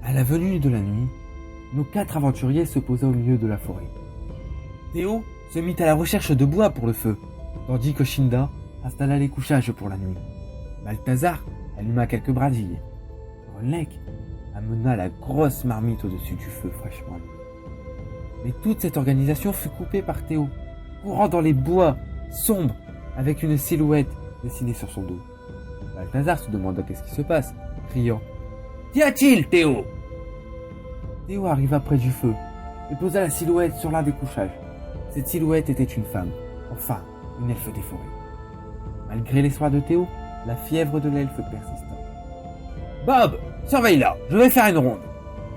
À la venue de la nuit, nos 4 aventuriers se posaient au milieu de la forêt. Théo se mit à la recherche de bois pour le feu, tandis que Shinda installa les couchages pour la nuit. Balthazar alluma quelques brindilles. Grunlec amena la grosse marmite au-dessus du feu fraîchement allumé. Mais toute cette organisation fut coupée par Théo, courant dans les bois sombres avec une silhouette dessinée sur son dos. Balthazar se demanda qu'est-ce qui se passe, criant « Qu'y a-t-il, Théo ?» Théo arriva près du feu et posa la silhouette sur l'un des couchages. Cette silhouette était une femme, enfin une elfe des forêts. Malgré les soins de Théo, la fièvre de l'elfe persista. « Bob, surveille-la, je vais faire une ronde.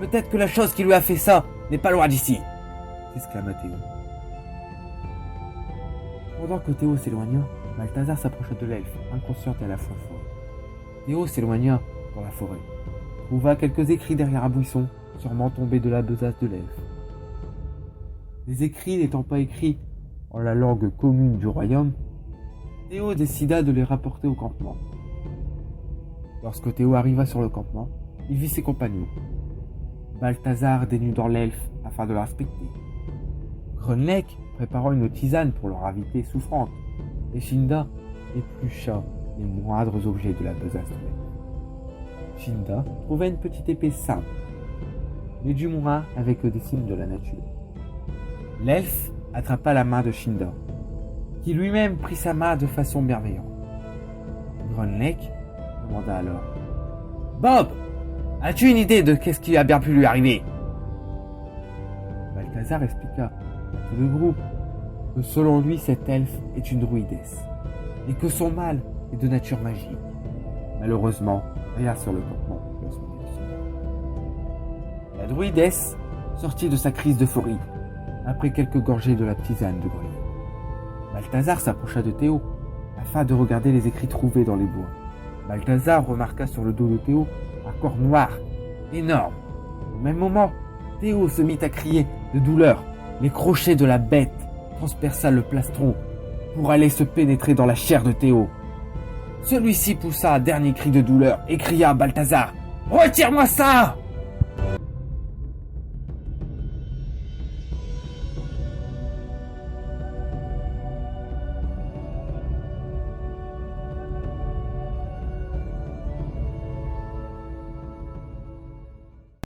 Peut-être que la chose qui lui a fait ça n'est pas loin d'ici !» s'exclama Théo. Pendant que Théo s'éloigna, Balthazar s'approcha de l'elfe, inconsciente et à la fois folle. Théo s'éloigna dans la forêt, trouva quelques écrits derrière un buisson, sûrement tombés de la besace de l'elfe. Les écrits n'étant pas écrits en la langue commune du royaume, Théo décida de les rapporter au campement. Lorsque Théo arriva sur le campement, il vit ses compagnons. Balthazar dénudant l'elfe afin de l'inspecter. Grunlec préparant une tisane pour leur invitée souffrante, et Shinda éplucha les moindres objets de la besace de l'elfe. Shinda trouva une petite épée simple, mais du moins avec des signes de la nature. L'elfe attrapa la main de Shinda, qui lui-même prit sa main de façon bienveillante. Grunlec demanda alors « Bob, as-tu une idée de qu'est-ce qui a bien pu lui arriver ?» Balthazar expliqua à tout le groupe que selon lui cette elfe est une druidesse et que son mal est de nature magique. Malheureusement, rien sur le campement ne pouvait soigner de son mal. La druidesse sortit de sa crise d'euphorie après quelques gorgées de la tisane de Grunlec. Balthazar s'approcha de Théo afin de regarder les écrits trouvés dans les bois. Balthazar remarqua sur le dos de Théo un corps noir, énorme. Au même moment, Théo se mit à crier de douleur. Les crochets de la bête transperça le plastron pour aller se pénétrer dans la chair de Théo. Celui-ci poussa un dernier cri de douleur et cria à Balthazar « Retire-moi ça !»